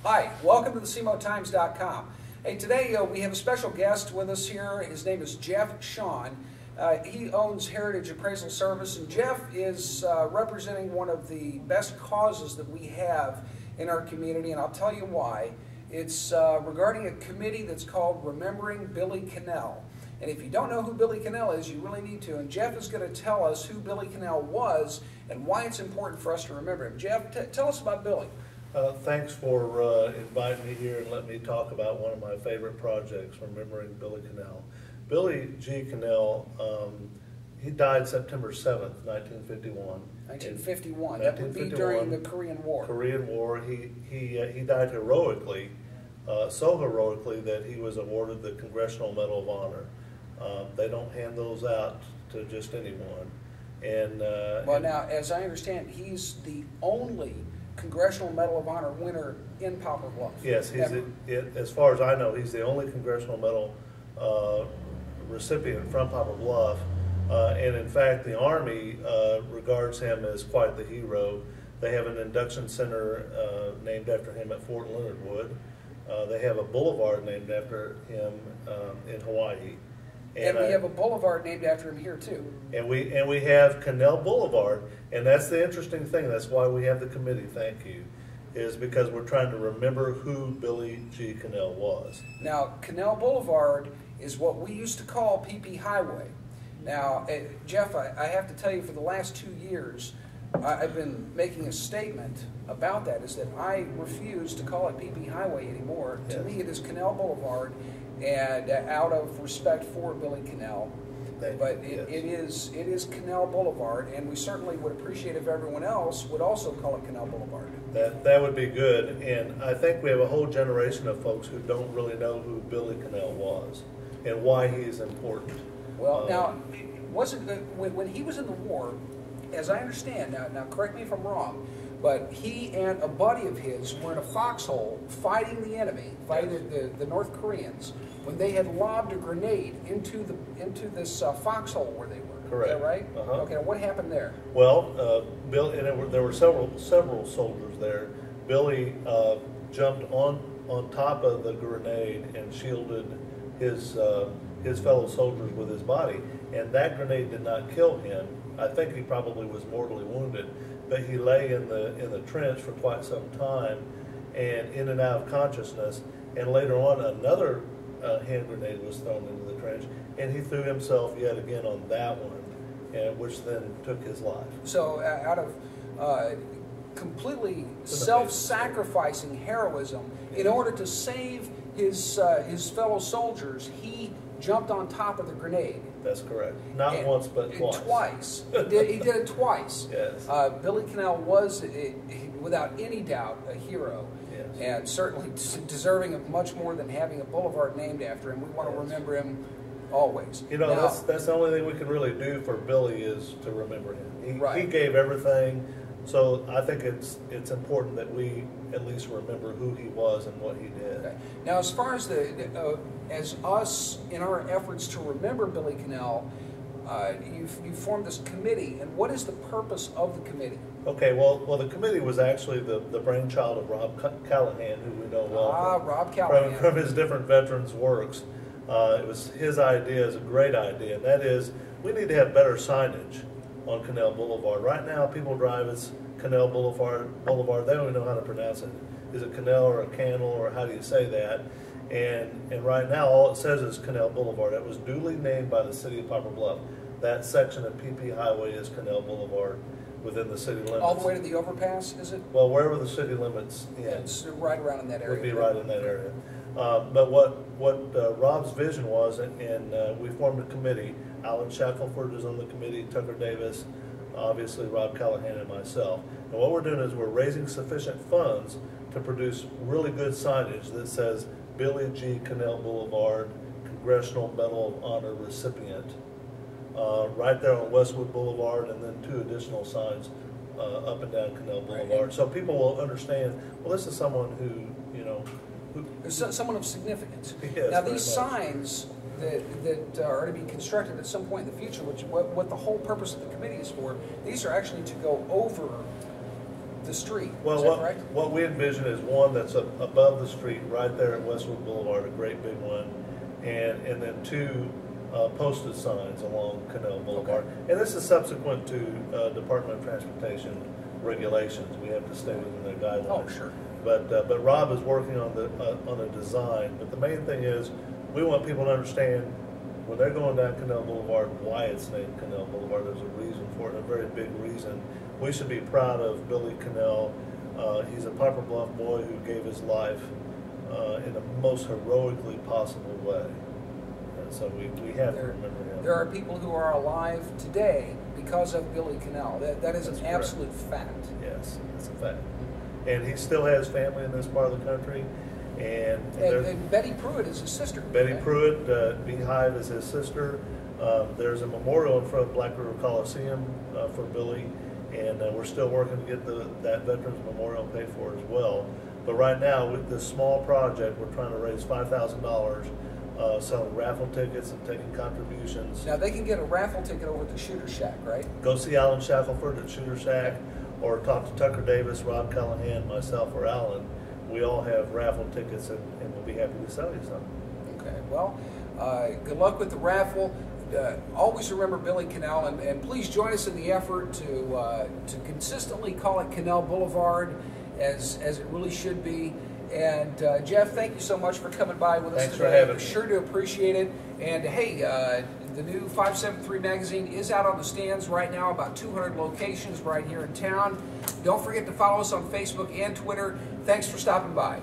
Hi, welcome to the CMOTimes.com. Hey, today we have a special guest with us here. His name is Jeff Sean. He owns Heritage Appraisal Service, and Jeff is representing one of the best causes that we have in our community, and I'll tell you why. It's regarding a committee that's called Remembering Billie Kanell. And if you don't know who Billie Kanell is, you really need to. And Jeff is going to tell us who Billie Kanell was and why it's important for us to remember him. Jeff, tell us about Billie. Thanks for inviting me here and letting me talk about one of my favorite projects, Remembering Billie Kanell. Billie G Kanell, he died September 7th, 1951. 1951. That would be during the Korean War. Korean War. He died heroically, so heroically that he was awarded the Congressional Medal of Honor. They don't hand those out to just anyone. Well, now, as I understand, he's the only Congressional Medal of Honor winner in Poplar Bluff. Yes, as far as I know, he's the only Congressional Medal recipient from Poplar Bluff. And in fact, the Army regards him as quite the hero. They have an induction center named after him at Fort Leonard Wood. They have a boulevard named after him in Hawaii. And we have a boulevard named after him here too. And we have Kanell Boulevard, and that's the interesting thing. That's why we have the committee. Thank you, is because we're trying to remember who Billie G Kanell was. Now, Kanell Boulevard is what we used to call PP Highway. Now, Jeff, I have to tell you, for the last 2 years, I've been making a statement about that. Is that I refuse to call it PP Highway anymore. Yes. To me, it is Kanell Boulevard. And out of respect for Billie Kanell, but it is Kanell Boulevard, and we certainly would appreciate if everyone else would also call it Kanell Boulevard. That would be good, and I think we have a whole generation of folks who don't really know who Billie Kanell was and why he is important. Well, now, when he was in the war, as I understand, now correct me if I'm wrong, but he and a buddy of his were in a foxhole fighting the enemy, fighting the North Koreans, when they had lobbed a grenade into this foxhole where they were. Correct. Is that right? Uh-huh. Okay, what happened there? Well, there were several soldiers there. Billie jumped on top of the grenade and shielded his fellow soldiers with his body, and that grenade did not kill him. I think he probably was mortally wounded, but he lay in the trench for quite some time and in and out of consciousness. And later on, another hand grenade was thrown into the trench, and he threw himself yet again on that one, which then took his life. So out of completely self-sacrificing heroism, in order to save his fellow soldiers, he jumped on top of the grenade. That's correct. Not once, but twice. Twice. He did it twice. Yes. Billie Kanell was, without any doubt, a hero. Yes. And certainly deserving of much more than having a boulevard named after him. We want to remember him always. You know, now, that's the only thing we can really do for Billie is to remember him. He gave everything. So I think it's important that we at least remember who he was and what he did. Okay. Now, as far as as us in our efforts to remember Billie Kanell, you formed this committee, and what is the purpose of the committee? Okay, well, the committee was actually the brainchild of Rob Callahan, who we know well Rob Callahan. from his different veterans' works. It was his idea, is a great idea, and that is we need to have better signage on Kanell Boulevard. Right now, people drive as Kanell Boulevard. They don't even know how to pronounce it. Is it Kanell or a Canal, or how do you say that? And right now, all it says is Kanell Boulevard. It was duly named by the city of Poplar Bluff. That section of PP Highway is Kanell Boulevard within the city limits. All the way to the overpass, is it? Well, wherever the city limits end. Yeah, it's right around in that area. Would be right in that area. But what Rob's vision was, and we formed a committee. Alan Shackelford is on the committee, Tucker Davis, obviously Rob Callahan, and myself. And what we're doing is we're raising sufficient funds to produce really good signage that says Billie G Kanell Boulevard, Congressional Medal of Honor recipient, right there on Westwood Boulevard, and then 2 additional signs up and down Kanell Boulevard. So people will understand, well, this is someone who, you know, someone of significance. Yes, now, these signs that are to be constructed at some point in the future, which what the whole purpose of the committee is for, these are actually to go over the street. Well, Is that correct? what we envision is one that's above the street, right there at Westwood Boulevard, a great big one, and then two posted signs along Kanell Boulevard. Okay. And this is subsequent to Department of Transportation regulations. We have to stay within their guidelines. Oh, sure. But Rob is working on a design. But the main thing is, we want people to understand when they're going down Kanell Boulevard why it's named Kanell Boulevard. There's a reason for it, a very big reason. We should be proud of Billie Kanell. He's a Poplar Bluff boy who gave his life in the most heroically possible way. And so we have to remember him. There are people who are alive today because of Billie Kanell. That is an absolute fact. Yes, it's a fact. And he still has family in this part of the country. And Betty Pruitt is his sister. Betty okay? Pruitt, Beehive is his sister. There's a memorial in front of Black River Coliseum for Billy, and we're still working to get that Veterans Memorial paid for as well. But right now, with this small project, we're trying to raise $5,000, selling raffle tickets and taking contributions. Now, they can get a raffle ticket over at the Shooter Shack, right? Go see Alan Shackelford at Shooter Shack, or talk to Tucker Davis, Rob Callahan, myself, or Alan. We all have raffle tickets, and we'll be happy to sell you some. Okay, well, good luck with the raffle. Always remember Billie Kanell, and please join us in the effort to consistently call it Kanell Boulevard as it really should be. And Jeff, thank you so much for coming by with us Thanks today. for having me. We're sure to appreciate it. And hey, the new 573 magazine is out on the stands right now, about 200 locations right here in town. Don't forget to follow us on Facebook and Twitter. Thanks for stopping by.